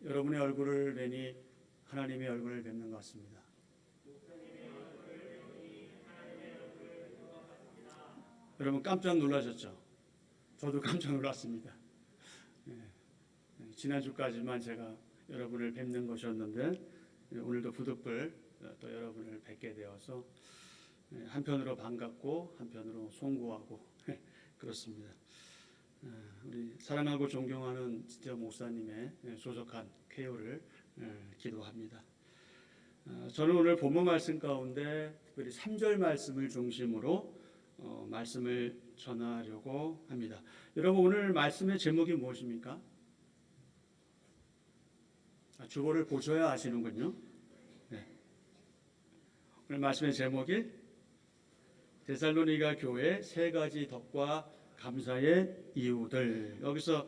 여러분의 얼굴을 뵈니 하나님의 얼굴을 뵙는 것 같습니다. 여러분 깜짝 놀라셨죠? 저도 깜짝 놀랐습니다. 지난주까지만 제가 여러분을 뵙는 것이었는데 오늘도 부득불 또 여러분을 뵙게 되어서 한편으로 반갑고 한편으로 송구하고 그렇습니다. 우리 사랑하고 존경하는 지태호 목사님의 조속한 쾌유를 기도합니다. 저는 오늘 본문 말씀 가운데 특별히 3절 말씀을 중심으로 말씀을 전하려고 합니다. 여러분 오늘 말씀의 제목이 무엇입니까? 주보를 보셔야 아시는군요. 네. 오늘 말씀의 제목이 데살로니가 교회 세 가지 덕과 감사의 이유들. 여기서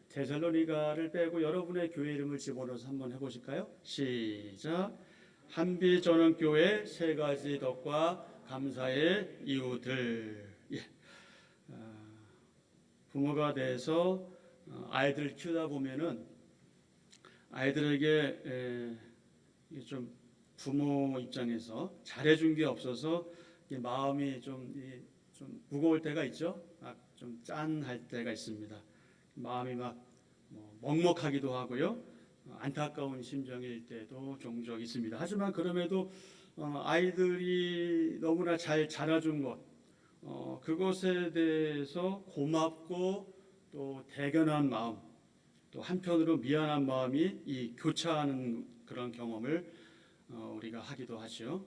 데살로니가를 빼고 여러분의 교회 이름을 집어넣어서 한번 해보실까요? 시작. 한비전원교회 세 가지 덕과 감사의 이유들. 예. 부모가 돼서 아이들 키우다 보면은 아이들에게 좀 부모 입장에서 잘해준 게 없어서 마음이 좀 무거울 때가 있죠. 좀 짠할 때가 있습니다. 마음이 막 먹먹하기도 하고요. 안타까운 심정일 때도 종종 있습니다. 하지만 그럼에도 아이들이 너무나 잘 자라준 것, 그것에 대해서 고맙고 또 대견한 마음, 또 한편으로 미안한 마음이 이 교차하는 그런 경험을 우리가 하기도 하죠.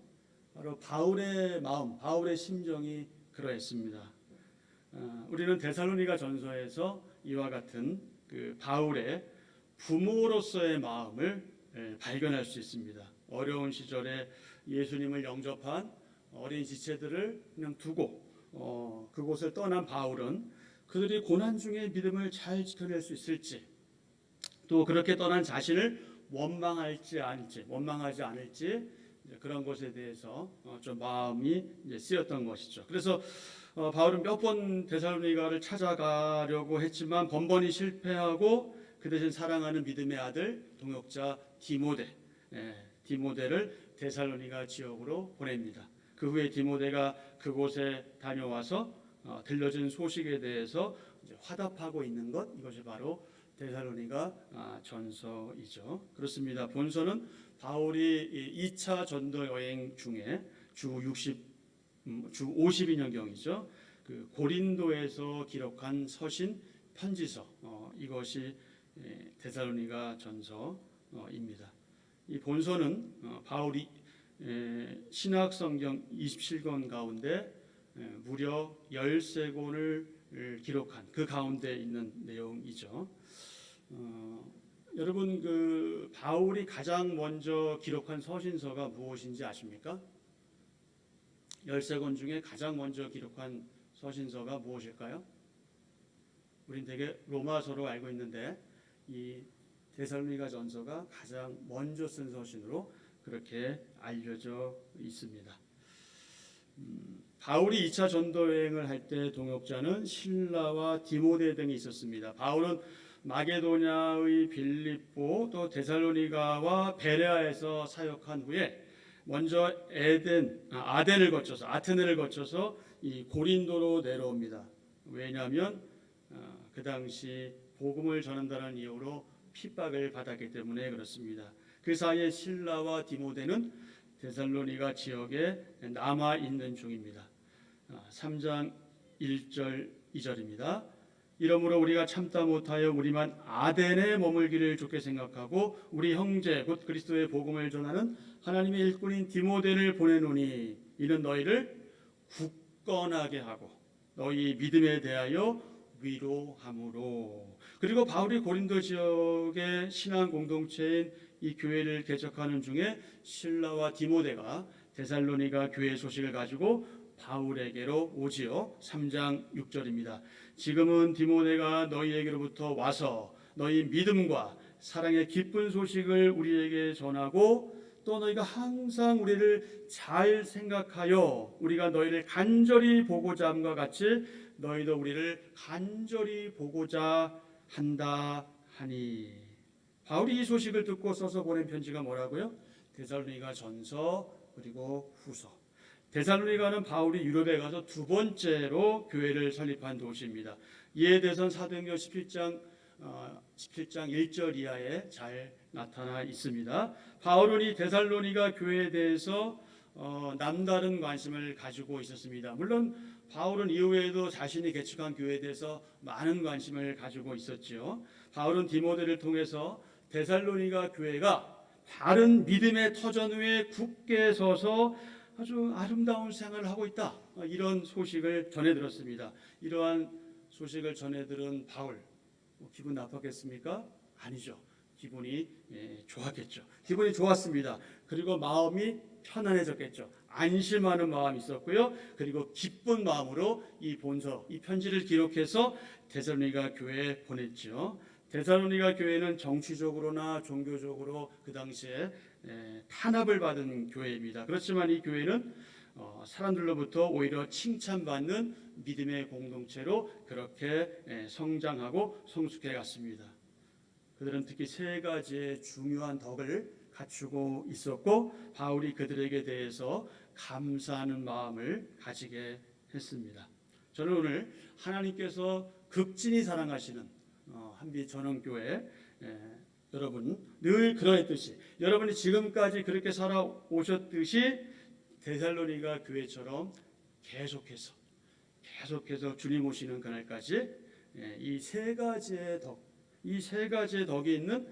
바로 바울의 마음, 바울의 심정이 그러했습니다. 우리는 데살로니가 전서에서 이와 같은 그 바울의 부모로서의 마음을 발견할 수 있습니다. 어려운 시절에 예수님을 영접한 어린 지체들을 그냥 두고 그곳을 떠난 바울은 그들이 고난 중에 믿음을 잘 지켜낼 수 있을지, 또 그렇게 떠난 자신을 원망하지 않을지 그런 것에 대해서 좀 마음이 쓰였던 것이죠. 그래서 바울은 몇 번 데살로니가를 찾아가려고 했지만 번번이 실패하고 그 대신 사랑하는 믿음의 아들 동역자 디모데를 데살로니가 지역으로 보냅니다. 그 후에 디모데가 그곳에 다녀와서 들려진 소식에 대해서 이제 화답하고 있는 것, 이것이 바로 데살로니가 전서이죠. 그렇습니다. 본서는 바울이 2차 전도 여행 중에 주 52년경이죠. 그 고린도에서 기록한 서신 편지서, 이것이 데살로니가 전서입니다. 이 본서는 바울이 신약 성경 27권 가운데 무려 13권을 기록한 그 가운데 있는 내용이죠. 여러분 그 바울이 가장 먼저 기록한 서신서가 무엇인지 아십니까? 13권 중에 가장 먼저 기록한 서신서가 무엇일까요? 우린 되게 로마서로 알고 있는데 이 데살로니가 전서가 가장 먼저 쓴 서신으로 그렇게 알려져 있습니다. 바울이 2차 전도 여행을 할 때 동역자는 실라와 디모데 등이 있었습니다. 바울은 마게도냐의 빌립보 또 데살로니가와 베레아에서 사역한 후에 먼저 아덴을 거쳐서 아테네를 거쳐서 이 고린도로 내려옵니다. 왜냐하면 그 당시 복음을 전한다는 이유로 핍박을 받았기 때문에 그렇습니다. 그 사이에 실라와 디모데는 데살로니가 지역에 남아 있는 중입니다. 3장 1절 2절입니다. 이러므로 우리가 참다 못하여 우리만 아덴에 머물기를 좋게 생각하고 우리 형제 곧 그리스도의 복음을 전하는 하나님의 일꾼인 디모데를 보내노니 이는 너희를 굳건하게 하고 너희 믿음에 대하여 위로함으로. 그리고 바울이 고린도 지역의 신앙 공동체인 이 교회를 개척하는 중에 실라와 디모데가 데살로니가 교회 소식을 가지고 바울에게로 오지요. 3장 6절입니다. 지금은 디모데가 너희에게로부터 와서 너희 믿음과 사랑의 기쁜 소식을 우리에게 전하고 또 너희가 항상 우리를 잘 생각하여 우리가 너희를 간절히 보고자 함과 같이 너희도 우리를 간절히 보고자 한다 하니. 바울이 이 소식을 듣고 써서 보낸 편지가 뭐라고요? 데살로니가 전서 그리고 후서. 데살로니가는 바울이 유럽에 가서 두 번째로 교회를 설립한 도시입니다. 이에 대해서는 사도행전 17장 1절 이하에 잘 나타나 있습니다. 바울은 이 데살로니가 교회에 대해서 남다른 관심을 가지고 있었습니다. 물론 바울은 이후에도 자신이 개척한 교회에 대해서 많은 관심을 가지고 있었지요. 바울은 디모데를 통해서 데살로니가 교회가 바른 믿음의 터전 위에 굳게 서서 아주 아름다운 생활을 하고 있다, 이런 소식을 전해 들었습니다. 이러한 소식을 전해 들은 바울, 기분 나빴겠습니까? 아니죠. 기분이 좋았겠죠. 기분이 좋았습니다. 그리고 마음이 편안해졌겠죠. 안심하는 마음이 있었고요. 그리고 기쁜 마음으로 이 본서, 이 편지를 기록해서 데살로니가 교회에 보냈죠. 데살로니가 교회는 정치적으로나 종교적으로 그 당시에 탄압을 받은 교회입니다. 그렇지만 이 교회는 사람들로부터 오히려 칭찬받는 믿음의 공동체로 그렇게 성장하고 성숙해 갔습니다. 그들은 특히 세 가지의 중요한 덕을 갖추고 있었고 바울이 그들에게 대해서 감사하는 마음을 가지게 했습니다. 저는 오늘 하나님께서 극진히 사랑하시는 한빛 전원교회 여러분 늘 그러했듯이 여러분이 지금까지 그렇게 살아오셨듯이 데살로니가 교회처럼 계속해서 주님 오시는 그날까지 이 세 가지의 덕이 있는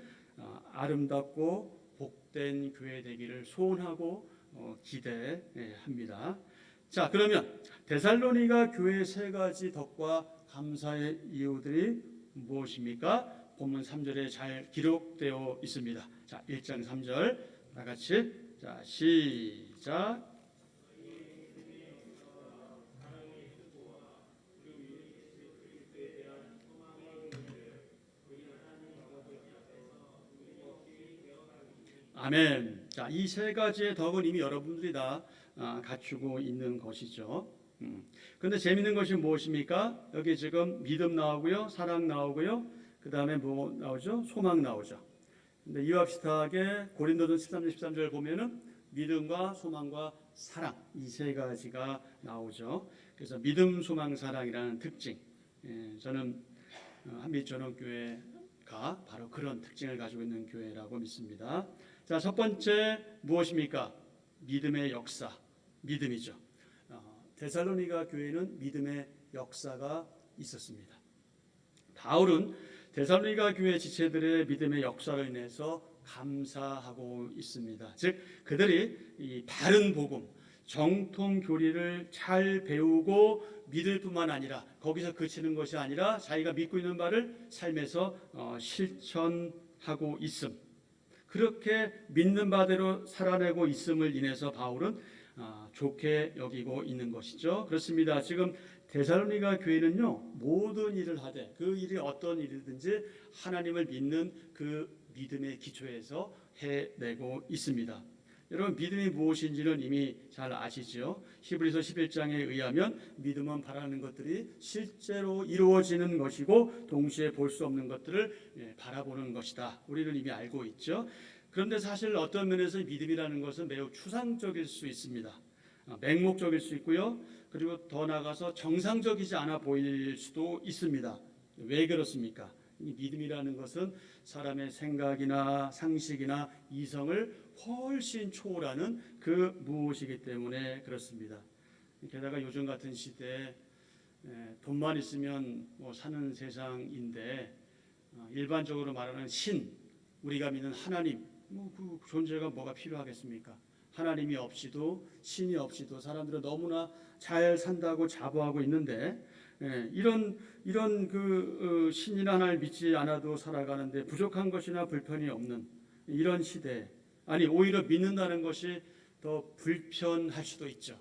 아름답고 복된 교회 되기를 소원하고 기대합니다. 자, 그러면 데살로니가 교회의 세 가지 덕과 감사의 이유들이 무엇입니까? 본문 3절에 잘 기록되어 있습니다. 자, 1장 3절 다 같이 자, 시작. 아멘. 자, 이 세 가지의 덕은 이미 여러분들이 다 갖추고 있는 것이죠. 그런데 재밌는 것이 무엇입니까? 여기 지금 믿음 나오고요, 사랑 나오고요, 그 다음에 뭐 나오죠? 소망 나오죠. 근데 이와 비슷하게 고린도전 13절 13절 보면은 믿음과 소망과 사랑 이 세 가지가 나오죠. 그래서 믿음, 소망, 사랑이라는 특징. 저는 한빛전원교회가 바로 그런 특징을 가지고 있는 교회라고 믿습니다. 자, 첫 번째 무엇입니까? 믿음의 역사, 믿음이죠. 데살로니가 교회는 믿음의 역사가 있었습니다. 바울은 데살로니가 교회 지체들의 믿음의 역사로 인해서 감사하고 있습니다. 즉 그들이 이 바른 복음, 정통 교리를 잘 배우고 믿을 뿐만 아니라 거기서 그치는 것이 아니라 자기가 믿고 있는 바를 삶에서 실천하고 있음. 그렇게 믿는 바대로 살아내고 있음을 인해서 바울은 좋게 여기고 있는 것이죠. 그렇습니다. 지금 데살로니가 교회는요, 모든 일을 하되 그 일이 어떤 일이든지 하나님을 믿는 그 믿음의 기초에서 해내고 있습니다. 여러분, 믿음이 무엇인지는 이미 잘 아시죠? 히브리서 11장에 의하면 믿음은 바라는 것들이 실제로 이루어지는 것이고 동시에 볼 수 없는 것들을 바라보는 것이다. 우리는 이미 알고 있죠. 그런데 사실 어떤 면에서 믿음이라는 것은 매우 추상적일 수 있습니다. 맹목적일 수 있고요. 그리고 더 나아가서 정상적이지 않아 보일 수도 있습니다. 왜 그렇습니까? 이 믿음이라는 것은 사람의 생각이나 상식이나 이성을 훨씬 초월하는 그 무엇이기 때문에 그렇습니다. 게다가 요즘 같은 시대에 돈만 있으면 뭐 사는 세상인데 일반적으로 말하는 신, 우리가 믿는 하나님, 그 존재가 뭐가 필요하겠습니까? 하나님이 없이도 신이 없이도 사람들은 너무나 잘 산다고 자부하고 있는데 이런 그 신이나 하나님을 믿지 않아도 살아가는데 부족한 것이나 불편이 없는 이런 시대, 아니 오히려 믿는다는 것이 더 불편할 수도 있죠.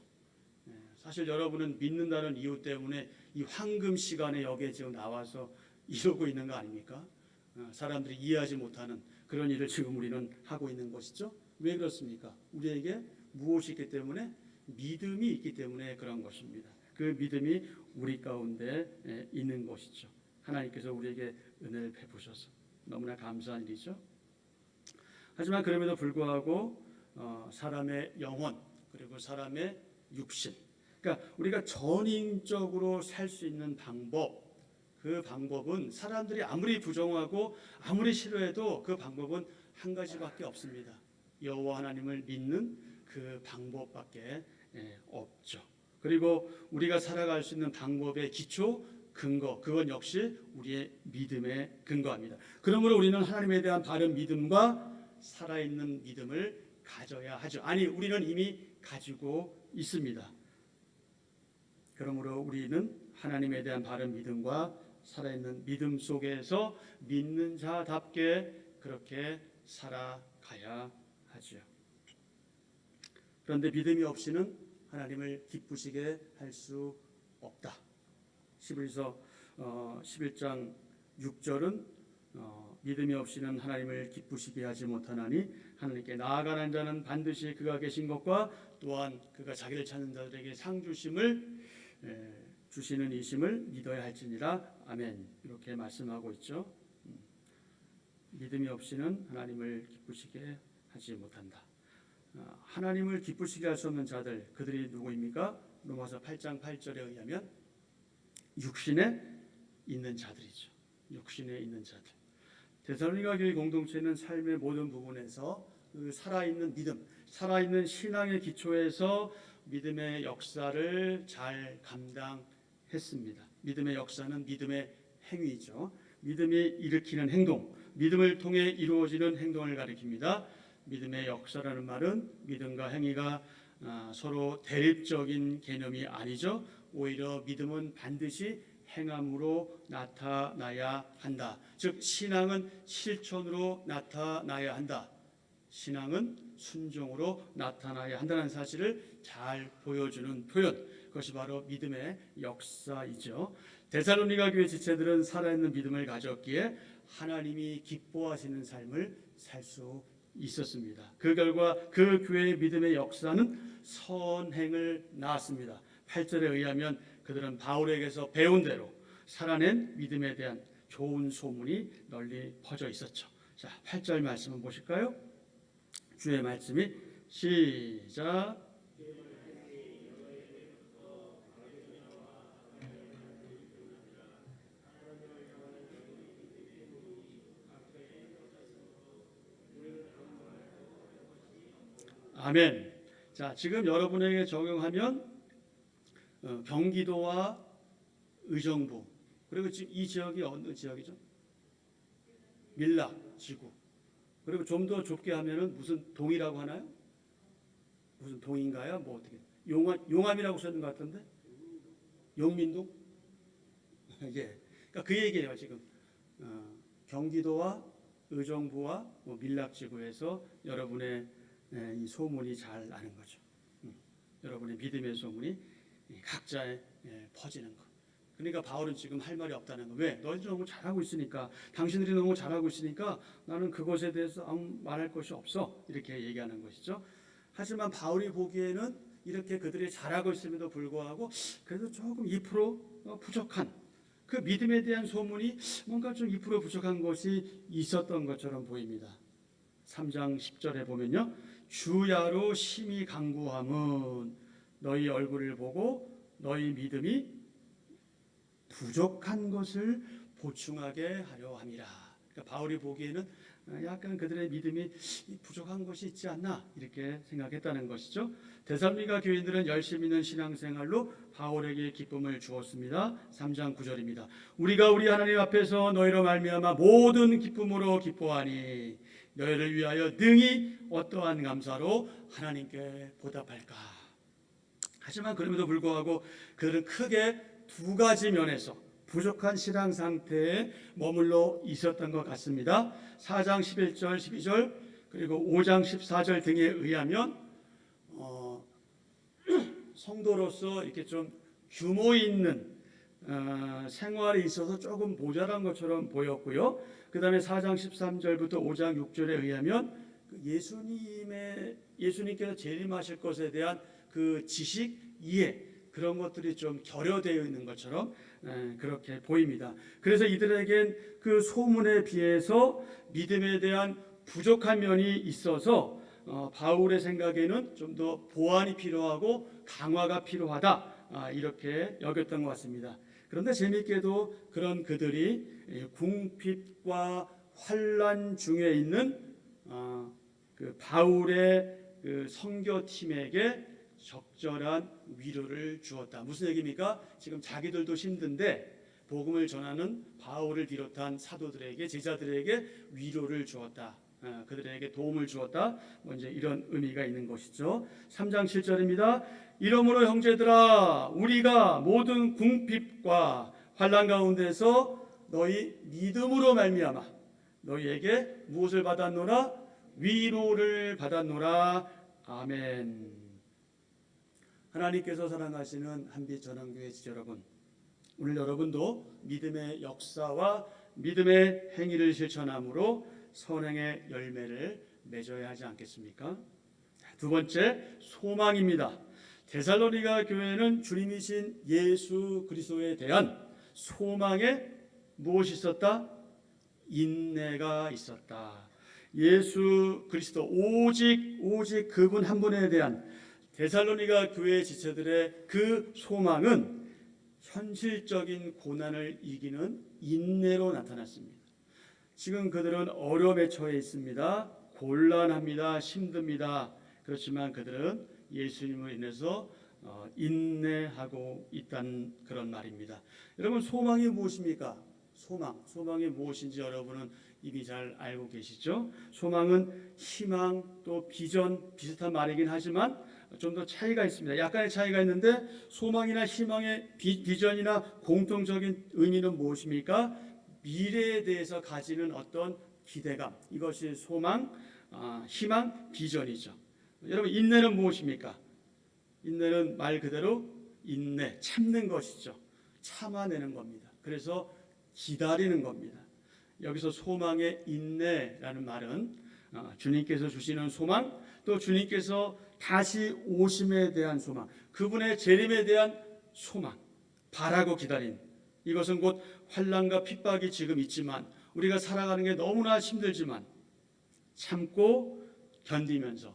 사실 여러분은 믿는다는 이유 때문에 이 황금 시간에 여기에 지금 나와서 이러고 있는 거 아닙니까? 사람들이 이해하지 못하는 그런 일을 지금 우리는 하고 있는 것이죠. 왜 그렇습니까? 우리에게 무엇이 있기 때문에? 믿음이 있기 때문에 그런 것입니다. 그 믿음이 우리 가운데 있는 것이죠. 하나님께서 우리에게 은혜를 베푸셔서 너무나 감사한 일이죠. 하지만 그럼에도 불구하고 사람의 영혼 그리고 사람의 육신, 그러니까 우리가 전인적으로 살 수 있는 방법, 그 방법은 사람들이 아무리 부정하고 아무리 싫어해도 그 방법은 한 가지밖에 없습니다. 여호와 하나님을 믿는 그 방법밖에 없죠. 그리고 우리가 살아갈 수 있는 방법의 기초, 근거, 그건 역시 우리의 믿음에 근거합니다. 그러므로 우리는 하나님에 대한 바른 믿음과 살아있는 믿음을 가져야 하죠. 아니, 우리는 이미 가지고 있습니다. 그러므로 우리는 하나님에 대한 바른 믿음과 살아있는 믿음 속에서 믿는 자답게 그렇게 살아가야 하죠. 그런데 믿음이 없이는 하나님을 기쁘시게 할 수 없다. 히브리서 11장 6절은 믿음이 없이는 하나님을 기쁘시게 하지 못하나니 하나님께 나아가는 자는 반드시 그가 계신 것과 또한 그가 자기를 찾는 자들에게 상 주심을 주시는 이심을 믿어야 할지니라. 아멘. 이렇게 말씀하고 있죠. 믿음이 없이는 하나님을 기쁘시게 하지 못한다. 하나님을 기쁘시게 할 수 없는 자들, 그들이 누구입니까? 로마서 8장 8절에 의하면 육신에 있는 자들이죠. 육신에 있는 자들. 데살로니가 교회 공동체는 삶의 모든 부분에서 그 살아있는 믿음, 살아있는 신앙의 기초에서 믿음의 역사를 잘 감당했습니다. 믿음의 역사는 믿음의 행위죠. 믿음이 일으키는 행동, 믿음을 통해 이루어지는 행동을 가리킵니다. 믿음의 역사라는 말은 믿음과 행위가 서로 대립적인 개념이 아니죠. 오히려 믿음은 반드시 행함으로 나타나야 한다. 즉 신앙은 실천으로 나타나야 한다. 신앙은 순종으로 나타나야 한다는 사실을 잘 보여주는 표현, 그것이 바로 믿음의 역사이죠. 데살로니가 교회 지체들은 살아있는 믿음을 가졌기에 하나님이 기뻐하시는 삶을 살 수 있었습니다. 그 결과 그 교회의 믿음의 역사는 선행을 낳았습니다. 8절에 의하면 그들은 바울에게서 배운 대로 살아낸 믿음에 대한 좋은 소문이 널리 퍼져 있었죠. 자, 8절 말씀을 보실까요? 주의 말씀이 시작. 아멘. 자, 지금 여러분에게 적용하면 경기도와 의정부, 그리고 지금 이 지역이 어느 지역이죠? 밀락 지구. 그리고 좀 더 좁게 하면은 무슨 동이라고 하나요? 무슨 동인가요? 뭐 어떻게? 용암이라고 쓰는 것 같던데? 용민동? 예. 그러니까 그 얘기예요 지금. 경기도와 의정부와 뭐 밀락지구에서 여러분의 이 소문이 잘 나는 거죠. 여러분의 믿음의 소문이 각자에 퍼지는 것. 그러니까 바울은 지금 할 말이 없다는 거. 왜? 너희들 너무 잘하고 있으니까, 당신들이 너무 잘하고 있으니까 나는 그것에 대해서 아무 말할 것이 없어. 이렇게 얘기하는 것이죠. 하지만 바울이 보기에는 이렇게 그들이 잘하고 있음에도 불구하고 그래도 조금 2% 부족한, 그 믿음에 대한 소문이 뭔가 좀 2% 부족한 것이 있었던 것처럼 보입니다. 3장 10절에 보면요, 주야로 심히 간구함은 너희 얼굴을 보고 너희 믿음이 부족한 것을 보충하게 하려 함이라. 그러니까 바울이 보기에는 약간 그들의 믿음이 부족한 것이 있지 않나 이렇게 생각했다는 것이죠. 데살로니가 교인들은 열심히 있는 신앙생활로 바울에게 기쁨을 주었습니다. 3장 9절입니다. 우리가 우리 하나님 앞에서 너희로 말미암아 모든 기쁨으로 기뻐하니 너희를 위하여 능히 어떠한 감사로 하나님께 보답할까. 하지만 그럼에도 불구하고 그들은 크게 두 가지 면에서 부족한 신앙 상태에 머물러 있었던 것 같습니다. 4장 11절 12절 그리고 5장 14절 등에 의하면 성도로서 이렇게 좀 규모 있는 생활이 있어서 조금 모자란 것처럼 보였고요. 그 다음에 4장 13절부터 5장 6절에 의하면 예수님께서 재림하실 것에 대한 그 지식, 이해, 그런 것들이 좀 결여되어 있는 것처럼 그렇게 보입니다. 그래서 이들에겐 그 소문에 비해서 믿음에 대한 부족한 면이 있어서 바울의 생각에는 좀 더 보완이 필요하고 강화가 필요하다, 이렇게 여겼던 것 같습니다. 그런데 재미있게도 그런 그들이 궁핍과 환난 중에 있는 그 바울의 그 선교팀에게 적절한 위로를 주었다. 무슨 얘기입니까? 지금 자기들도 힘든데 복음을 전하는 바울을 비롯한 사도들에게, 제자들에게 위로를 주었다. 그들에게 도움을 주었다. 이제 이런 의미가 있는 것이죠. 3장 7절입니다. 이러므로 형제들아, 우리가 모든 궁핍과 환난 가운데서 너희 믿음으로 말미암아 너희에게 무엇을 받았노라? 위로를 받았노라. 아멘. 하나님께서 사랑하시는 한빛 전환교회 지체 여러분, 오늘 여러분도 믿음의 역사와 믿음의 행위를 실천함으로 선행의 열매를 맺어야 하지 않겠습니까? 두 번째, 소망입니다. 데살로니가 교회는 주님이신 예수 그리스도에 대한 소망에 무엇이 있었다? 인내가 있었다. 예수 그리스도 오직 그분 한 분에 대한 데살로니가 교회 지체들의 그 소망은 현실적인 고난을 이기는 인내로 나타났습니다. 지금 그들은 어려움에 처해 있습니다. 곤란합니다. 힘듭니다. 그렇지만 그들은 예수님으로 인해서 인내하고 있다는 그런 말입니다. 여러분, 소망이 무엇입니까? 소망이 무엇인지 여러분은 이미 잘 알고 계시죠? 소망은 희망 또 비전, 비슷한 말이긴 하지만 좀 더 차이가 있습니다. 약간의 차이가 있는데 소망이나 희망의 비전이나 공통적인 의미는 무엇입니까? 미래에 대해서 가지는 어떤 기대감, 이것이 소망, 희망, 비전이죠. 여러분, 인내는 무엇입니까? 인내는 말 그대로 인내, 참는 것이죠. 참아내는 겁니다. 그래서 기다리는 겁니다. 여기서 소망의 인내라는 말은 주님께서 주시는 소망, 또 주님께서 다시 오심에 대한 소망, 그분의 재림에 대한 소망, 바라고 기다린, 이것은 곧 환난과 핍박이 지금 있지만 우리가 살아가는 게 너무나 힘들지만 참고 견디면서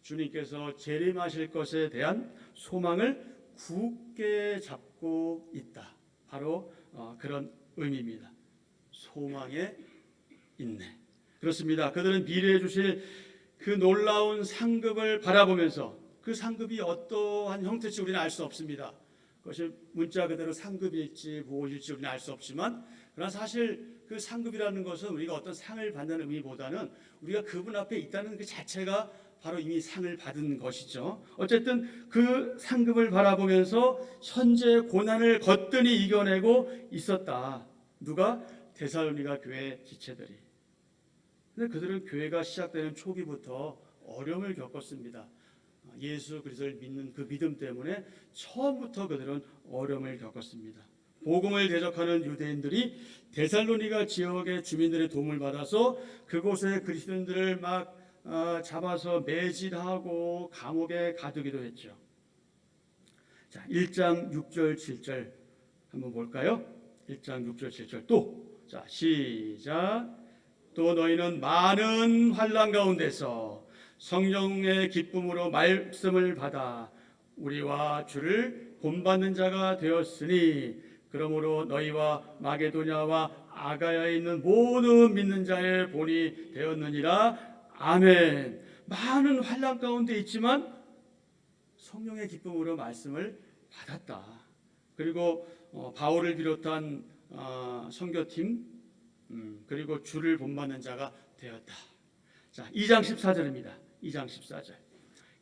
주님께서 재림하실 것에 대한 소망을 굳게 잡고 있다. 바로 그런 의미입니다. 소망의 인내. 그렇습니다. 그들은 미래에 주실 그 놀라운 상급을 바라보면서 그 상급이 어떠한 형태일지 우리는 알 수 없습니다. 그것이 문자 그대로 상급일지 무엇일지 우리는 알 수 없지만, 그러나 사실 그 상급이라는 것은 우리가 어떤 상을 받는 의미보다는 우리가 그분 앞에 있다는 그 자체가 바로 이미 상을 받은 것이죠. 어쨌든 그 상급을 바라보면서 현재 고난을 거뜬히 이겨내고 있었다. 누가? 데살로니가 교회 지체들이. 근데 그들은 교회가 시작되는 초기부터 어려움을 겪었습니다. 예수 그리스도를 믿는 그 믿음 때문에 처음부터 그들은 어려움을 겪었습니다. 복음을 대적하는 유대인들이 데살로니가 지역의 주민들의 도움을 받아서 그곳의 그리스도인들을 막 잡아서 매질하고 감옥에 가두기도 했죠. 자, 1장 6절 7절 한번 볼까요? 1장 6절 7절 또, 자, 시작. 또 너희는 많은 환난 가운데서 성령의 기쁨으로 말씀을 받아 우리와 주를 본받는 자가 되었으니, 그러므로 너희와 마게도냐와 아가야에 있는 모든 믿는 자의 본이 되었느니라. 아멘. 많은 환난 가운데 있지만 성령의 기쁨으로 말씀을 받았다. 그리고 바울을 비롯한 선교팀, 그리고 주를 본받는 자가 되었다. 자, 2장 14절입니다. 2장 14절.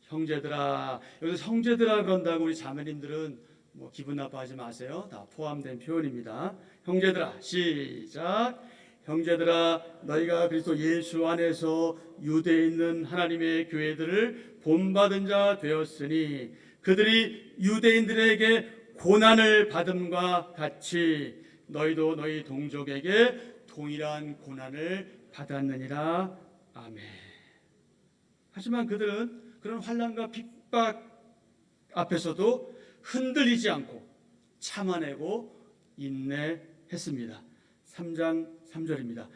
형제들아, 여기서 형제들아 그런다고 우리 자매님들은 기분 나빠하지 마세요. 다 포함된 표현입니다. 형제들아, 시작. 형제들아, 너희가 그리스도 예수 안에서 유대에 있는 하나님의 교회들을 본받은 자 되었으니 그들이 유대인들에게 고난을 받음과 같이 너희도 너희 동족에게 동일한 고난을 받았느니라. 아멘. 하지만 그들은 그런 환난과 핍박 앞에서도 흔들리지 않고 참아내고 인내했습니다. 3장 3절입니다.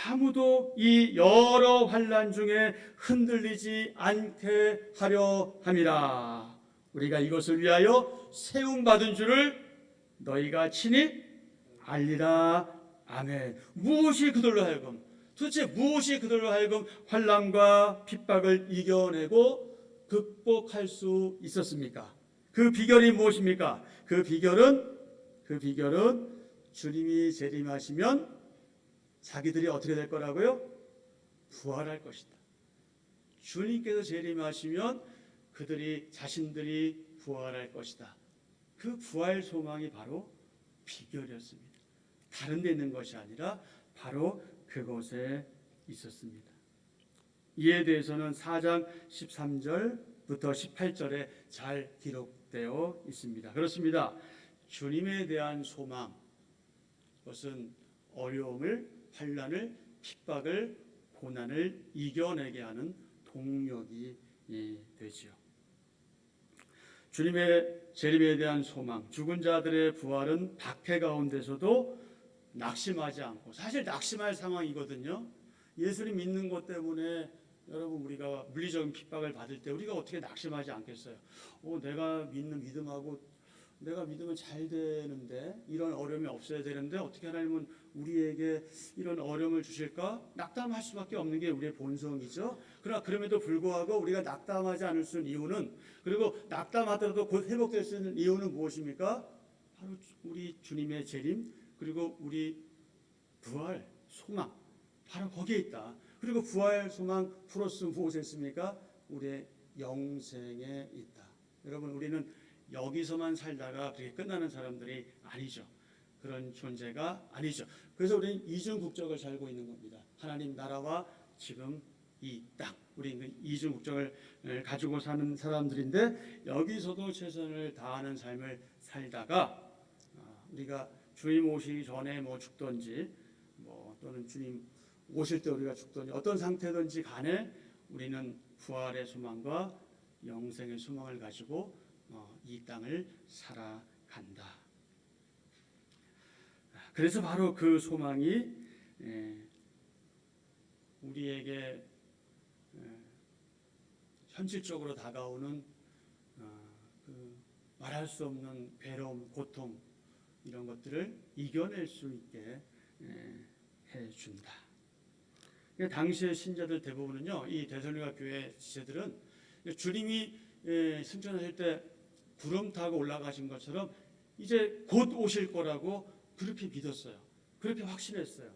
아무도 이 여러 환난 중에 흔들리지 않게 하려 함이라. 우리가 이것을 위하여 세움 받은 줄을 너희가 친히 알리라. 아멘. 무엇이 그들로 하여금, 도대체 무엇이 그들로 하여금 환난과 핍박을 이겨내고 극복할 수 있었습니까? 그 비결이 무엇입니까? 그 비결은 주님이 재림하시면 자기들이 어떻게 될 거라고요? 부활할 것이다. 주님께서 재림하시면 그들이 자신들이 부활할 것이다. 그 부활 소망이 바로 비결이었습니다. 다른 데 있는 것이 아니라 바로 그곳에 있었습니다. 이에 대해서는 4장 13절부터 18절에 잘 기록되어 있습니다. 그렇습니다. 주님에 대한 소망, 그것은 어려움을, 환난을, 핍박을, 고난을 이겨내게 하는 동력이 되지요. 주님의 재림에 대한 소망, 죽은 자들의 부활은 박해 가운데서도 낙심하지 않고, 사실 낙심할 상황이거든요. 예수님 믿는 것 때문에 여러분, 우리가 물리적인 핍박을 받을 때 우리가 어떻게 낙심하지 않겠어요? 내가 믿는 믿음하고 내가 믿으면 잘 되는데, 이런 어려움이 없어야 되는데 어떻게 하나님은 우리에게 이런 어려움을 주실까? 낙담할 수밖에 없는 게 우리의 본성이죠. 그러나 그럼에도 불구하고 우리가 낙담하지 않을 수 있는 이유는, 그리고 낙담하더라도 곧 회복될 수 있는 이유는 무엇입니까? 바로 우리 주님의 재림, 그리고 우리 부활 소망, 바로 거기에 있다. 그리고 부활 소망 플러스 무엇에 있습니까? 우리의 영생에 있다. 여러분, 우리는 여기서만 살다가 그렇게 끝나는 사람들이 아니죠. 그런 존재가 아니죠. 그래서 우리는 이중 국적을 살고 있는 겁니다. 하나님 나라와 지금 이 땅, 우리는 이중 국적을 가지고 사는 사람들인데, 여기서도 최선을 다하는 삶을 살다가 우리가 주님 오시기 전에 죽든지 또는 주님 오실 때 우리가 죽든지 어떤 상태든지 간에 우리는 부활의 소망과 영생의 소망을 가지고 이 땅을 살아간다. 그래서 바로 그 소망이 우리에게 현실적으로 다가오는 그 말할 수 없는 괴로움, 고통, 이런 것들을 이겨낼 수 있게 해준다. 당시의 신자들 대부분은요, 이 데살로니가 교회 지체들은 주님이 승천하실 때 구름 타고 올라가신 것처럼 이제 곧 오실 거라고 그렇게 믿었어요. 그렇게 확신했어요.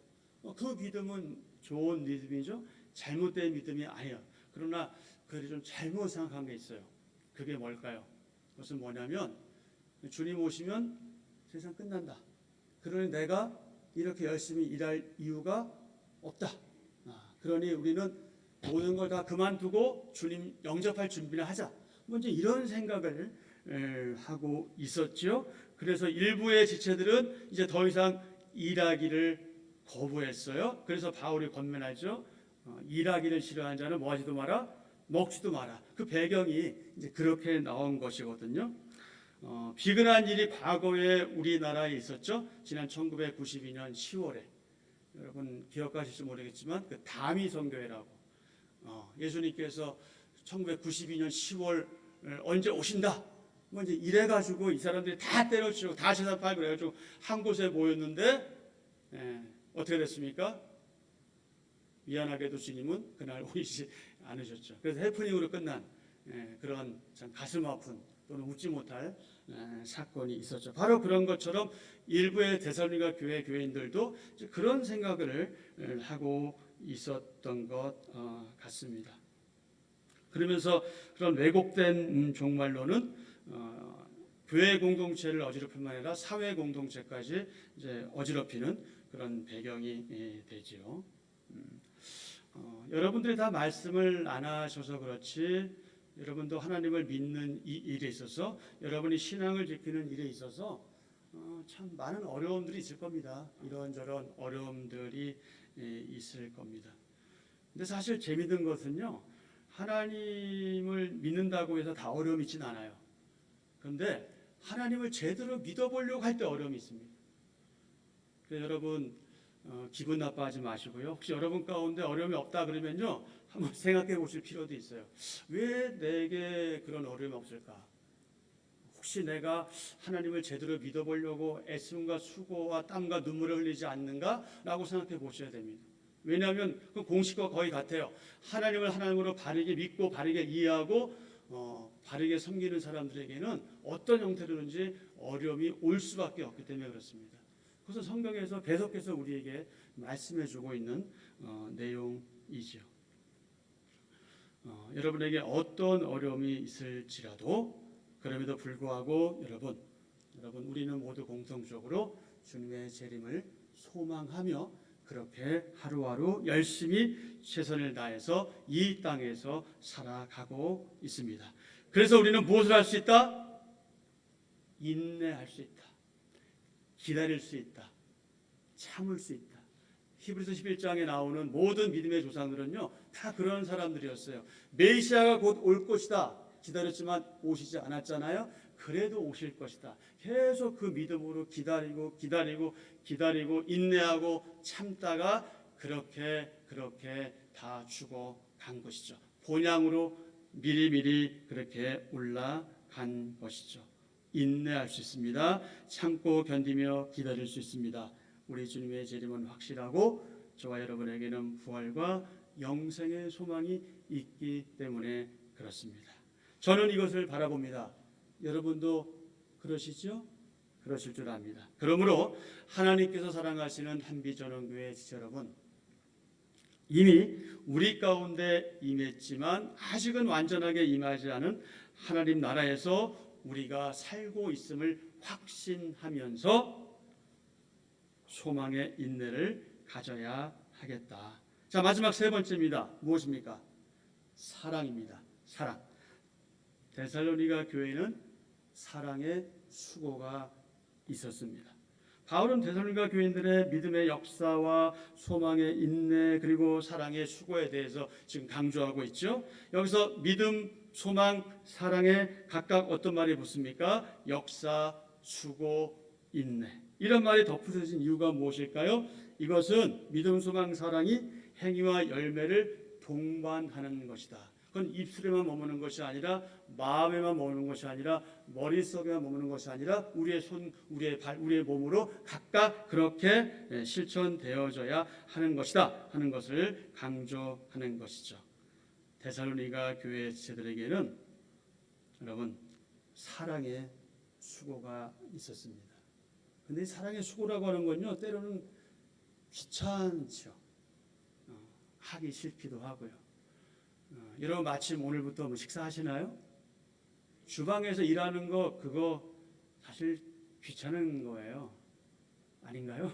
그 믿음은 좋은 믿음이죠. 잘못된 믿음이 아니에요. 그러나 그들이 좀 잘못 생각한 게 있어요. 그게 뭘까요? 그것은 뭐냐면, 주님 오시면 세상 끝난다. 그러니 내가 이렇게 열심히 일할 이유가 없다. 그러니 우리는 모든 걸 다 그만두고 주님 영접할 준비를 하자. 먼저 이런 생각을 하고 있었죠. 그래서 일부의 지체들은 이제 더 이상 일하기를 거부했어요. 그래서 바울이 권면하죠. 일하기를 싫어하는 자는 뭐하지도 마라, 먹지도 마라. 그 배경이 이제 그렇게 나온 것이거든요. 비근한 일이 과거에 우리나라에 있었죠. 지난 1992년 10월에 여러분 기억하실지 모르겠지만 그 다미 선교회라고 예수님께서 1992년 10월 언제 오신다. 이제 이래가지고 이 사람들이 다 때려치고 다 재산 팔고 그래가지고 한 곳에 모였는데 어떻게 됐습니까? 미안하게도 주님은 그날 오시지 않으셨죠. 그래서 해프닝으로 끝난 그런 참 가슴 아픈 또는 웃지 못할 사건이 있었죠. 바로 그런 것처럼 일부의 데살로니가 교회 교인들도 그런 생각을 하고 있었던 것 같습니다. 그러면서 그런 왜곡된 종말론은 교회 공동체를 어지럽힐 뿐만 아니라 사회 공동체까지 이제 어지럽히는 그런 배경이 되지요. 여러분들이 다 말씀을 안 하셔서 그렇지, 여러분도 하나님을 믿는 이 일에 있어서, 여러분이 신앙을 지키는 일에 있어서 참 많은 어려움들이 있을 겁니다. 이런저런 어려움들이 있을 겁니다. 근데 사실 재미있는 것은요, 하나님을 믿는다고 해서 다 어려움이 있진 않아요. 그런데 하나님을 제대로 믿어보려고 할 때 어려움이 있습니다. 그래서 여러분 기분 나빠하지 마시고요. 혹시 여러분 가운데 어려움이 없다 그러면요, 한번 생각해 보실 필요도 있어요. 왜 내게 그런 어려움이 없을까? 혹시 내가 하나님을 제대로 믿어보려고 애씀과 수고와 땀과 눈물을 흘리지 않는가라고 생각해 보셔야 됩니다. 왜냐하면 그 공식과 거의 같아요. 하나님을 하나님으로 바르게 믿고 바르게 이해하고 바르게 섬기는 사람들에게는 어떤 형태로든지 어려움이 올 수밖에 없기 때문에 그렇습니다. 그것은 성경에서 계속해서 우리에게 말씀해주고 있는 내용이죠. 여러분에게 어떤 어려움이 있을지라도 그럼에도 불구하고 여러분 우리는 모두 공통적으로 주님의 재림을 소망하며 그렇게 하루하루 열심히 최선을 다해서 이 땅에서 살아가고 있습니다. 그래서 우리는 무엇을 할 수 있다? 인내할 수 있다. 기다릴 수 있다. 참을 수 있다. 히브리서 11장에 나오는 모든 믿음의 조상들은요, 다 그런 사람들이었어요. 메시아가 곧 올 것이다. 기다렸지만 오시지 않았잖아요. 그래도 오실 것이다. 계속 그 믿음으로 기다리고 인내하고 참다가 그렇게 다 죽어간 것이죠. 본향으로 미리미리 그렇게 올라간 것이죠. 인내할 수 있습니다. 참고 견디며 기다릴 수 있습니다. 우리 주님의 재림은 확실하고 저와 여러분에게는 부활과 영생의 소망이 있기 때문에 그렇습니다. 저는 이것을 바라봅니다. 여러분도 그러시죠? 그러실 줄 압니다. 그러므로 하나님께서 사랑하시는 한비전원교회 지체 여러분, 이미 우리 가운데 임했지만 아직은 완전하게 임하지 않은 하나님 나라에서 우리가 살고 있음을 확신하면서 소망의 인내를 가져야 하겠다. 자, 마지막 세 번째입니다. 무엇입니까? 사랑입니다. 사랑. 데살로니가 교회는 사랑의 수고가 있었습니다. 바울은 데살로니가 교인들의 믿음의 역사와 소망의 인내 그리고 사랑의 수고에 대해서 지금 강조하고 있죠. 여기서 믿음, 소망, 사랑에 각각 어떤 말이 붙습니까? 역사, 수고, 인내. 이런 말이 덧붙여진 이유가 무엇일까요? 이것은 믿음, 소망, 사랑이 행위와 열매를 동반하는 것이다. 그건 입술에만 머무는 것이 아니라 마음에만 머무는 것이 아니라 머릿속에만 머무는 것이 아니라 우리의 손, 우리의 발, 우리의 몸으로 각각 그렇게 실천되어져야 하는 것이다 하는 것을 강조하는 것이죠. 데살로니가 교회 지체들에게는 여러분 사랑의 수고가 있었습니다. 근데 이 사랑의 수고라고 하는 건요, 때로는 귀찮죠. 하기 싫기도 하고요. 여러분 마침 오늘부터 뭐 식사하시나요? 주방에서 일하는 거 그거 사실 귀찮은 거예요. 아닌가요?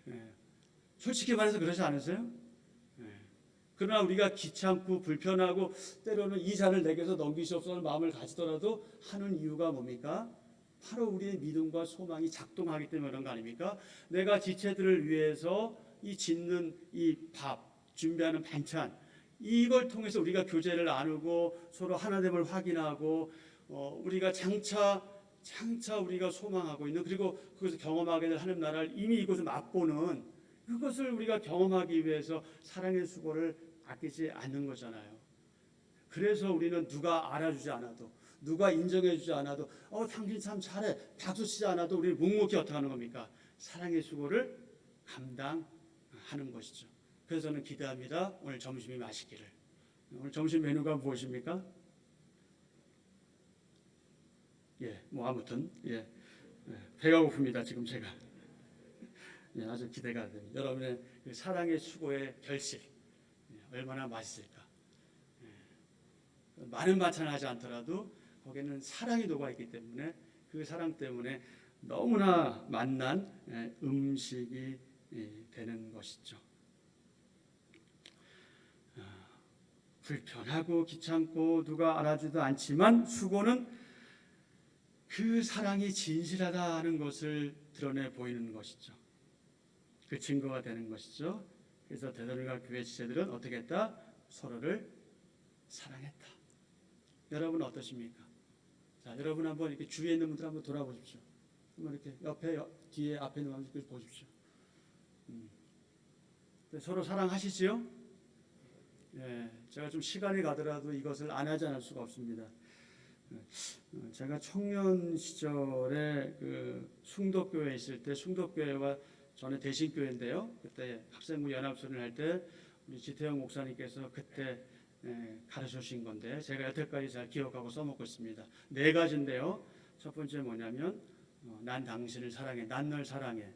네. 솔직히 말해서 그러지 않으세요? 네. 그러나 우리가 귀찮고 불편하고 때로는 이 잔을 내게서 넘기시옵소서 마음을 가지더라도 하는 이유가 뭡니까? 바로 우리의 믿음과 소망이 작동하기 때문에 그런 거 아닙니까? 내가 지체들을 위해서 이 짓는 이 밥, 준비하는 반찬 이걸 통해서 우리가 교제를 나누고 서로 하나됨을 확인하고 우리가 장차 우리가 소망하고 있는 그리고 그것을 경험하게 될 하나님 나라를 이미 이곳을 맛보는 그것을 우리가 경험하기 위해서 사랑의 수고를 아끼지 않는 거잖아요. 그래서 우리는 누가 알아주지 않아도 누가 인정해주지 않아도 당신 참 잘해 박수치지 않아도 우리 묵묵히 어떻게 하는 겁니까? 사랑의 수고를 감당하는 것이죠. 그래서 저는 기대합니다. 오늘 점심이 맛있기를. 오늘 점심 메뉴가 무엇입니까? 아무튼 배가 고픕니다. 지금 제가 아주 기대가 됩니다. 여러분의 그 사랑의 수고의 결실 얼마나 맛있을까? 많은 반찬을 하지 않더라도 거기에는 사랑이 녹아있기 때문에 그 사랑 때문에 너무나 맛난 음식이 되는 것이죠. 불편하고 귀찮고 누가 알아주지도 않지만 수고는 그 사랑이 진실하다는 것을 드러내 보이는 것이죠. 그 증거가 되는 것이죠. 그래서 데살로니가 교회 지체들은 어떻게 했다? 서로를 사랑했다. 여러분 어떠십니까? 자, 여러분 한번 이렇게 주위에 있는 분들 한번 돌아보십시오. 한번 이렇게 옆에, 뒤에, 앞에 있는 분들 보십시오. 서로 사랑하시지요? 예, 제가 좀 시간이 가더라도 이것을 안 하지 않을 수가 없습니다. 제가 청년 시절에 그 숭덕교회에 있을 때, 숭덕교회와 저는 대신교회인데요. 그때 학생부 연합선을 할 때 우리 지태영 목사님께서 그때 가르쳐 주신 건데 제가 여태까지 잘 기억하고 써먹고 있습니다. 네 가지인데요. 첫 번째 뭐냐면 난 당신을 사랑해. 난 널 사랑해.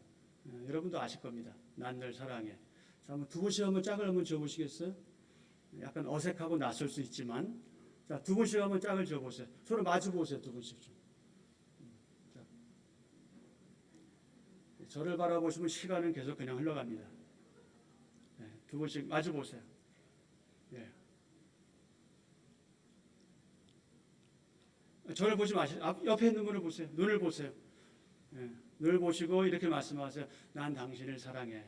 여러분도 아실 겁니다. 난 널 사랑해. 자, 한번 두 분씩 한번 짝을 한번 지어보시겠어요? 약간 어색하고 낯설 수 있지만 자, 두 분씩 한번 짝을 지어보세요. 서로 마주 보세요. 두 분씩 좀. 자, 저를 바라보시면 시간은 계속 그냥 흘러갑니다. 두 분씩 마주 보세요. 예. 저를 보지 마시고 옆에 있는 분을 보세요. 눈을 보세요. 예. 눈을 보시고 이렇게 말씀하세요. 난 당신을 사랑해.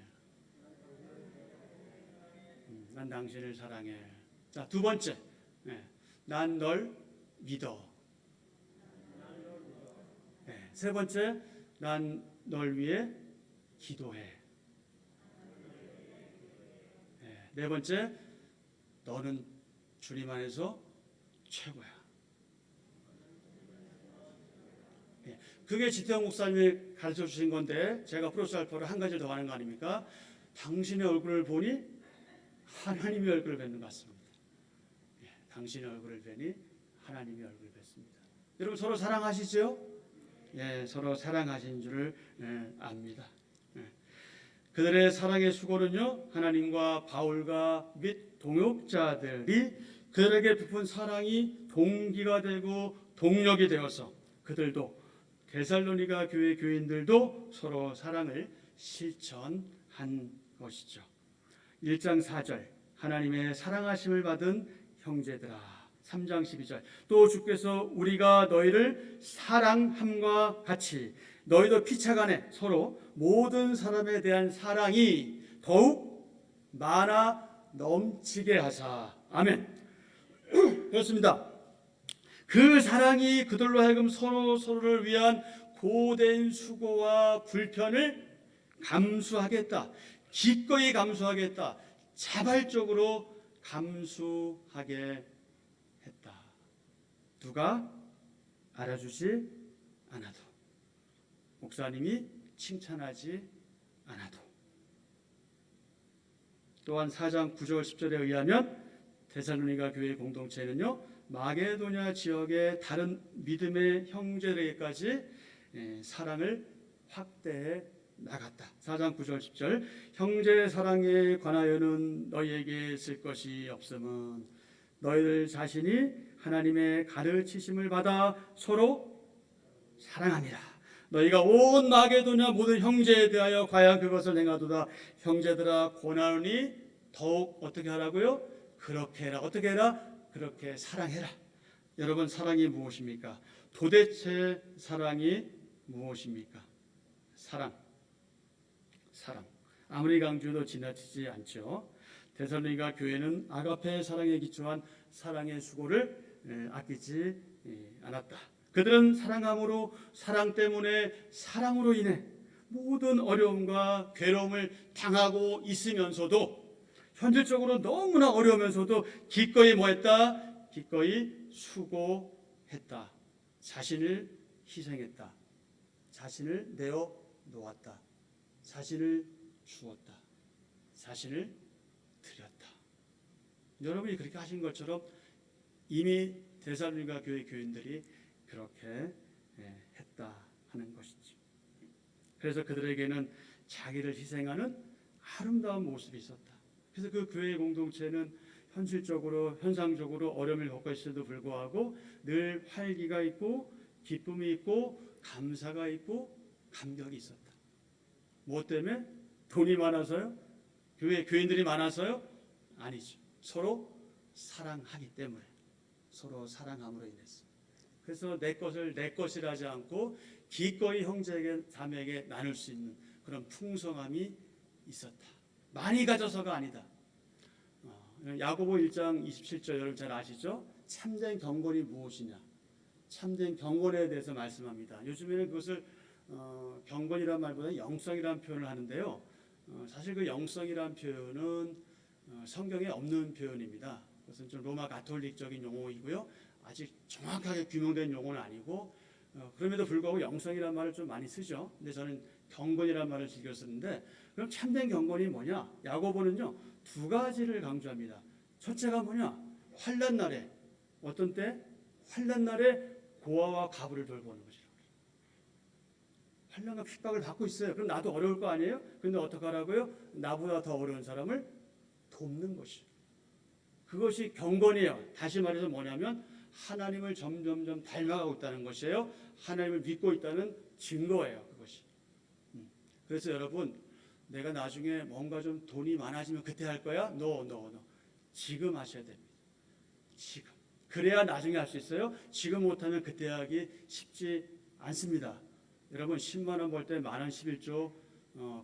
난 당신을 사랑해. 자, 두 번째. 난 널 믿어. 세 번째. 난 널 위해 기도해. 네 번째. 너는 주님 안에서 최고야. 그게 지태영 목사님이 가르쳐 주신 건데 제가 플러스 알파로 한 가지를 더 하는 거 아닙니까? 당신의 얼굴을 보니 하나님의 얼굴을 뵙는 것 같습니다. 당신의 얼굴을 뵈니 하나님의 얼굴을 뵙습니다. 여러분 서로 사랑하시죠? 예, 서로 사랑하신 줄을 압니다. 그들의 사랑의 수고는요, 하나님과 바울과 및 동역자들이 그들에게 베푼 사랑이 동기가 되고 동력이 되어서 그들도 데살로니가 교회 교인들도 서로 사랑을 실천한 것이죠. 1장 4절 하나님의 사랑하심을 받은 형제들아. 3장 12절 또 주께서 우리가 너희를 사랑함과 같이 너희도 피차간에 서로 모든 사람에 대한 사랑이 더욱 많아 넘치게 하사. 아멘. 그렇습니다. 그 사랑이 그들로 하여금 서로를 위한 고된 수고와 불편을 감수하겠다. 기꺼이 감수하겠다. 자발적으로 감수하게 했다. 누가 알아주지 않아도, 목사님이 칭찬하지 않아도. 또한 4장 9절 10절에 의하면 데살로니가 교회 공동체는요, 마게도냐 지역의 다른 믿음의 형제들에게까지 사랑을 확대해 나갔다. 4장 9절 10절 형제 사랑에 관하여는 너희에게 쓸 것이 없음은 너희들 자신이 하나님의 가르치심을 받아 서로 사랑합니다. 너희가 온 마게도냐 모든 형제에 대하여 과연 그것을 행하도다. 형제들아 고나오니 더욱 어떻게 하라고요? 그렇게 해라. 어떻게 해라? 그렇게 사랑해라. 여러분 사랑이 무엇입니까? 도대체 사랑이 무엇입니까? 사랑. 아무리 강조해도 지나치지 않죠. 데살로니가 교회는 아가페 사랑에 기초한 사랑의 수고를 아끼지 않았다. 그들은 사랑함으로, 사랑 때문에, 사랑으로 인해 모든 어려움과 괴로움을 당하고 있으면서도, 현실적으로 너무나 어려우면서도 기꺼이 뭐했다? 기꺼이 수고했다. 자신을 희생했다. 자신을 내어 놓았다. 자신을 주었다. 자신을 드렸다. 여러분이 그렇게 하신 것처럼 이미 데살로니가 교회 교인들이 그렇게 했다 하는 것이지. 그래서 그들에게는 자기를 희생하는 아름다운 모습이 있었다. 그래서 그 교회 공동체는 현실적으로, 현상적으로 어려움을 겪고 있어도 불구하고 늘 활기가 있고 기쁨이 있고 감사가 있고 감격이 있었다. 무엇 때문에? 돈이 많아서요? 교회 교인들이 많아서요? 아니죠. 서로 사랑하기 때문에, 서로 사랑함으로 인해서. 그래서 내 것을 내 것이라 하지 않고 기꺼이 형제에게 자매에게 나눌 수 있는 그런 풍성함이 있었다. 많이 가져서가 아니다. 야고보 1장 27절 여러분 잘 아시죠? 참된 경건이 무엇이냐? 참된 경건에 대해서 말씀합니다. 요즘에는 그것을 경건이란 말보다 영성이라는 표현을 하는데요. 사실 그 영성이란 표현은 성경에 없는 표현입니다. 그것은 좀 로마 가톨릭적인 용어이고요. 아직 정확하게 규명된 용어는 아니고 그럼에도 불구하고 영성이란 말을 좀 많이 쓰죠. 근데 저는 경건이란 말을 즐겨 쓰는데 그럼 참된 경건이 뭐냐? 야고보는요 2가지를 강조합니다. 첫째가 뭐냐? 환난 날에 어떤 때? 환난 날에 고아와 가부를 돌보는 거죠. 환난과 핍박을 받고 있어요. 그럼 나도 어려울 거 아니에요? 그런데 어떻게 하라고요? 나보다 더 어려운 사람을 돕는 것이죠. 그것이 경건이에요. 다시 말해서 뭐냐면 하나님을 점점점 닮아가고 있다는 것이에요. 하나님을 믿고 있다는 증거예요. 그것이. 그래서 여러분 내가 나중에 뭔가 좀 돈이 많아지면 그때 할 거야? No. 지금 하셔야 됩니다. 지금. 그래야 나중에 할 수 있어요. 지금 못하면 그때 하기 쉽지 않습니다. 여러분 10만 원 벌 때 10,000원 11조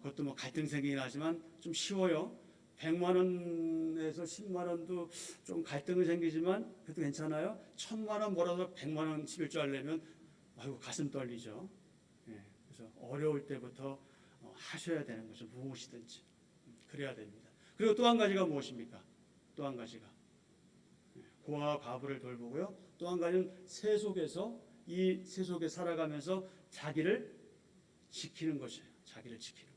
그것도 뭐 갈등 생기긴 하지만 좀 쉬워요. 100만 원에서 10만 원도 좀 갈등은 생기지만 그래도 괜찮아요. 1,000만 원 벌어서 100만 원 11조 하려면 아이고 가슴 떨리죠. 그래서 어려울 때부터 하셔야 되는 거죠. 무엇이든지 그래야 됩니다. 그리고 또 한 가지가 무엇입니까? 또 한 가지가 고아와 과부를 돌보고요. 또 한 가지는 세속에서 이 세속에 살아가면서 자기를 지키는 것이에요. 자기를 지키는.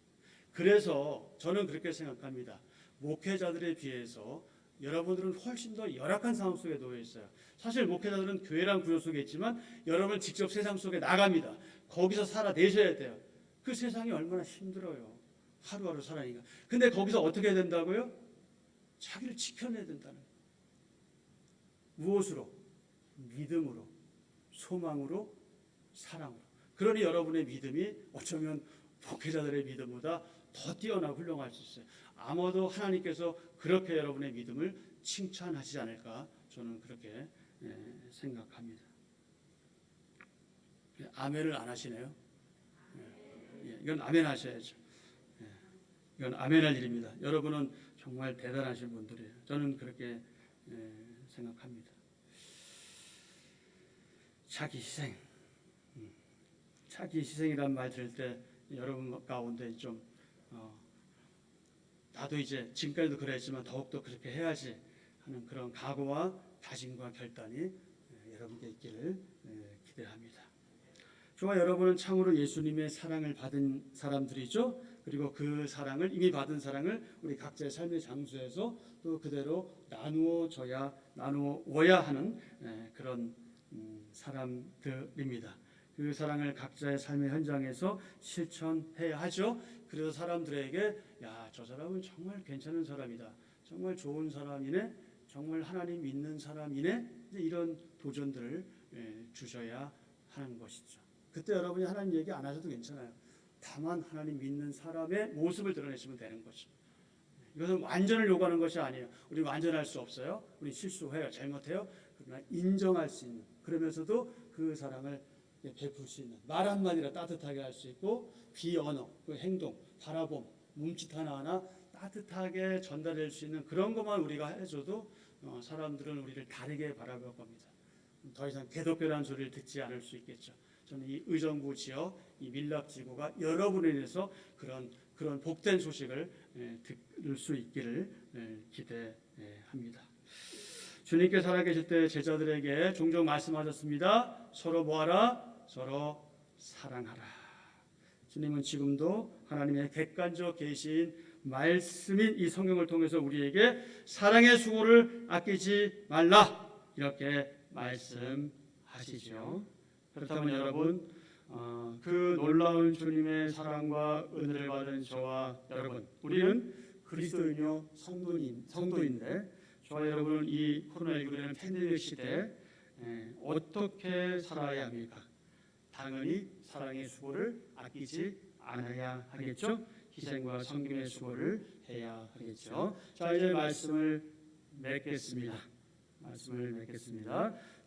그래서 저는 그렇게 생각합니다. 목회자들에 비해서 여러분들은 훨씬 더 열악한 상황 속에 놓여 있어요. 사실 목회자들은 교회란 구조 속에 있지만 여러분은 직접 세상 속에 나갑니다. 거기서 살아내셔야 돼요. 그 세상이 얼마나 힘들어요. 하루하루 살아니까. 근데 거기서 어떻게 해야 된다고요? 자기를 지켜내야 된다는 거예요. 무엇으로? 믿음으로, 소망으로, 사랑으로. 그러니 여러분의 믿음이 어쩌면 목회자들의 믿음보다 더 뛰어나고 훌륭할 수 있어요. 아마도 하나님께서 그렇게 여러분의 믿음을 칭찬하시지 않을까 저는 그렇게 생각합니다. 아멘을 안 하시네요. 이건 아멘 하셔야죠. 이건 아멘할 일입니다. 여러분은 정말 대단하신 분들이에요. 저는 그렇게 생각합니다. 자기 희생. 자기 희생이란 말 들을 때 여러분 가운데 좀 나도 이제 지금까지도 그랬지만 더욱더 그렇게 해야지 하는 그런 각오와 다짐과 결단이 여러분께 있기를 기대합니다. 저와 여러분은 참으로 예수님의 사랑을 받은 사람들이죠. 그리고 그 사랑을 이미 받은 사랑을 우리 각자의 삶의 장소에서 또 그대로 나누어야 하는 그런 사람들입니다. 그 사랑을 각자의 삶의 현장에서 실천해야 하죠. 그래서 사람들에게 야, 저 사람은 정말 괜찮은 사람이다. 정말 좋은 사람이네. 정말 하나님 믿는 사람이네. 이런 도전들을 주셔야 하는 것이죠. 그때 여러분이 하나님 얘기 안 하셔도 괜찮아요. 다만 하나님 믿는 사람의 모습을 드러내시면 되는 거죠. 이것은 완전을 요구하는 것이 아니에요. 우리 완전할 수 없어요. 우리 실수해요. 잘못해요. 그러나 인정할 수 있는, 그러면서도 그 사랑을 베풀 수 있는, 말 한마디라 따뜻하게 할 수 있고 비언어, 그 행동, 바라봄, 몸짓 하나하나 따뜻하게 전달할 수 있는 그런 것만 우리가 해줘도 사람들은 우리를 다르게 바라볼 겁니다. 더 이상 개독교라는 소리를 듣지 않을 수 있겠죠. 저는 이 의정부 지역, 이 밀랍지구가 여러분에 인해서 그런 복된 소식을 들을 수 있기를 기대합니다. 주님께 살아계실 때 제자들에게 종종 말씀하셨습니다. 서로 뭐하라? 서로 사랑하라. 주님은 지금도 하나님의 객관적 계시인 말씀인 이 성경을 통해서 우리에게 사랑의 수고를 아끼지 말라 이렇게 말씀하시죠. 그렇다면 여러분 그 놀라운 주님의 사랑과 은혜를 받은 저와 여러분, 우리는 그리스도인이요 성도인데 저와 여러분은 이 코로나19라는 팬데믹 시대에 어떻게 살아야 합니까? 당연히 사랑의 수고를 아끼지 않아야 하겠죠. 희생과 섬김의 수고를 해야 하겠죠. 자, 이제 말씀을 맺겠습니다.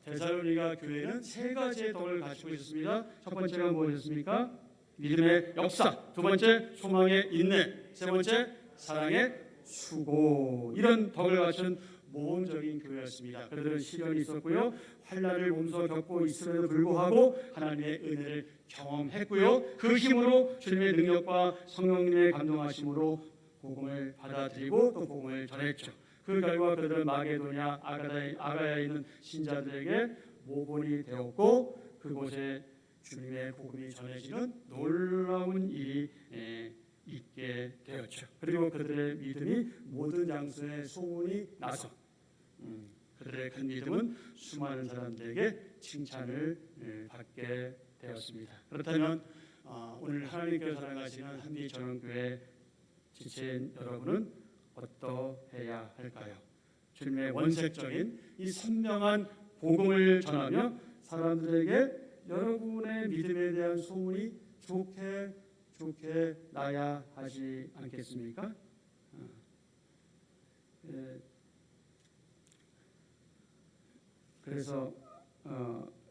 데살로니가 교회는 3가지의 덕을 가지고 있었습니다. 첫 번째가 무엇이었습니까? 믿음의 역사. 두 번째, 소망의 인내. 세 번째, 사랑의 수고. 이런 덕을 갖춘 모험적인 교회였습니다. 그들은 시련이 있었고요, 환난을 몸소 겪고 있음에도 불구하고 하나님의 은혜를 경험했고요. 그 힘으로 주님의 능력과 성령님의 감동하심으로 복음을 받아들이고 또 복음을 전했죠. 그 결과 그들은 마게도냐 아가야에 있는 신자들에게 모본이 되었고 그곳에 주님의 복음이 전해지는 놀라운 일이 있게 되었죠. 그리고 그들의 믿음이 모든 장소에 소문이 나서 그들의 큰 믿음은 수많은 사람들에게 칭찬을 받게 되었습니다. 그렇다면 오늘 하나님께서 사랑하시는 한빛전원교회 지체인 여러분은 어떠해야 할까요? 주님의 원색적인 이 선명한 복음을 전하며 사람들에게 여러분의 믿음에 대한 소문이 좋게 나야 하지 않겠습니까? 그래서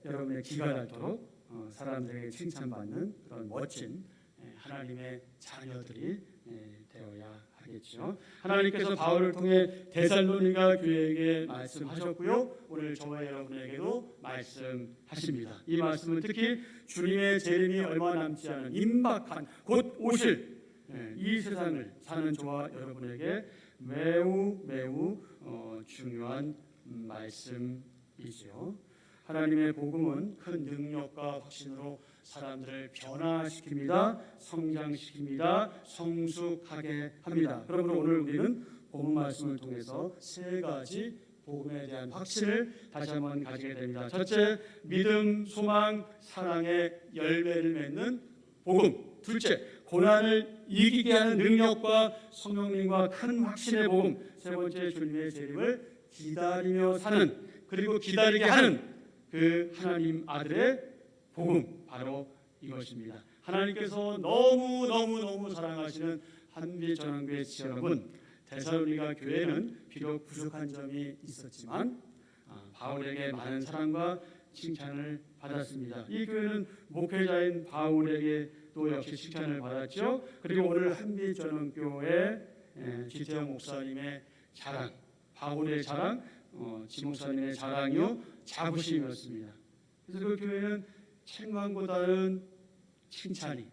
여러분의 기가 닳도록 사람들에게 칭찬받는 그런 멋진 하나님의 자녀들이 되어야 하겠죠. 하나님께서 바울을 통해 데살로니가 교회에게 말씀하셨고요. 오늘 저와 여러분에게도 말씀하십니다. 이 말씀은 특히 주님의 재림이 얼마 남지 않은 임박한 곧 오실 이 세상을 사는 저와 여러분에게 매우 중요한 말씀이죠. 하나님의 복음은 큰 능력과 확신으로 사람들을 변화시킵니다. 성장시킵니다. 성숙하게 합니다. 그러므로 오늘 우리는 복음 말씀을 통해서 세 가지 복음에 대한 확신을 다시 한번 가지게 됩니다. 첫째, 믿음, 소망, 사랑의 열매를 맺는 복음. 둘째, 고난을 이기게 하는 능력과 성령님과 큰 확신의 복음. 세 번째, 주님의 재림을 기다리며 사는 그리고 기다리게 하는 그 하나님 아들의 복음, 바로 이것입니다. 하나님께서 너무 사랑하시는 한빛전원교회 지체 여러분, 데살로니가 교회는 비록 부족한 점이 있었지만 바울에게 많은 사랑과 칭찬을 받았습니다. 이 교회는 목회자인 바울에게 또 역시 칭찬을 받았죠. 그리고 오늘 한빛전원교회 지태영 목사님의 자랑, 바울의 자랑, 지 목사님의 자랑이요 자부심이었습니다. 그래서 그 교회는 책망보다는 칭찬이,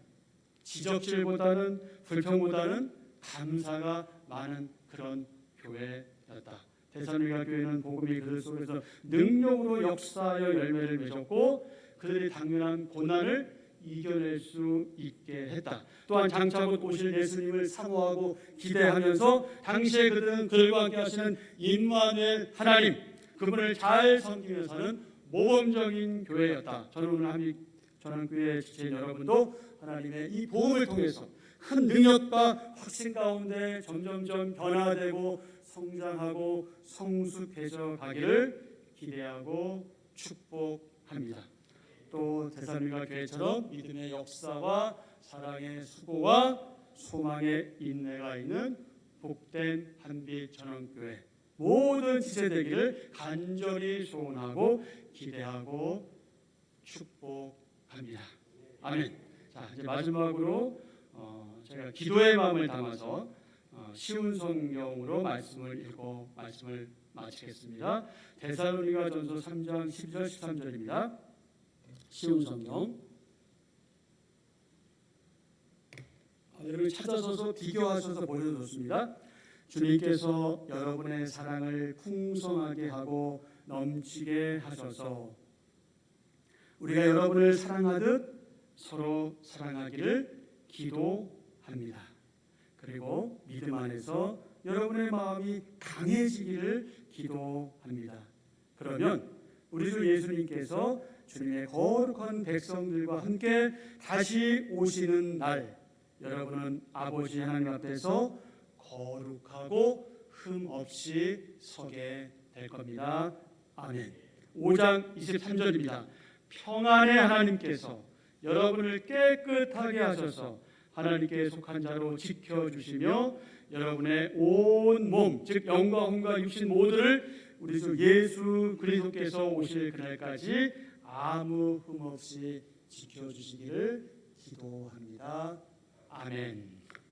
지적질보다는 불평보다는 감사가 많은 그런 교회였다. 데살로니가 교회는 복음이 그들 속에서 능력으로 역사하여 열매를 맺었고 그들이 당면한 고난을 이겨낼 수 있게 했다. 또한 장차 곧 오실 예수님을 사모하고 기대하면서 당시에 그들은 그들과 함께 하시는 임마누엘 하나님, 그분을 잘 섬기며 사는 모범적인 교회였다. 저는 오늘 한빛전원교회 지체인 여러분도 하나님의 이 복음을 통해서 큰 능력과 확신 가운데 점점점 변화되고 성장하고 성숙해져 가기를 기대하고 축복합니다. 또 데살로니가 교회처럼 믿음의 역사와 사랑의 수고와 소망의 인내가 있는 복된 한빛전원교회 모든 지체되기를 간절히 소원하고 기대하고 축복합니다. 아멘. 자, 이제 마지막으로 제가 기도의 마음을 담아서 쉬운 성경으로 말씀을 읽고 말씀을 마치겠습니다. 데살로니가전서 3장 12절 13절입니다. 쉬운 성경. 여러분이 찾아서서 비교하셔서 보여줬습니다. 주님께서 여러분의 사랑을 풍성하게 하고 넘치게 하셔서 우리가 여러분을 사랑하듯 서로 사랑하기를 기도합니다. 그리고 믿음 안에서 여러분의 마음이 강해지기를 기도합니다. 그러면 우리 주 예수님께서 주님의 거룩한 백성들과 함께 다시 오시는 날 여러분은 아버지 하나님 앞에서 거룩하고 흠 없이 서게 될 겁니다. 아멘. 5장 23절입니다. 평안의 하나님께서 여러분을 깨끗하게 하셔서 하나님께 속한 자로 지켜주시며 여러분의 온 몸, 즉 영과 혼과 육신 모두를 우리 주 예수 그리스도께서 오실 그날까지 아무 흠 없이 지켜주시기를 기도합니다. 아멘.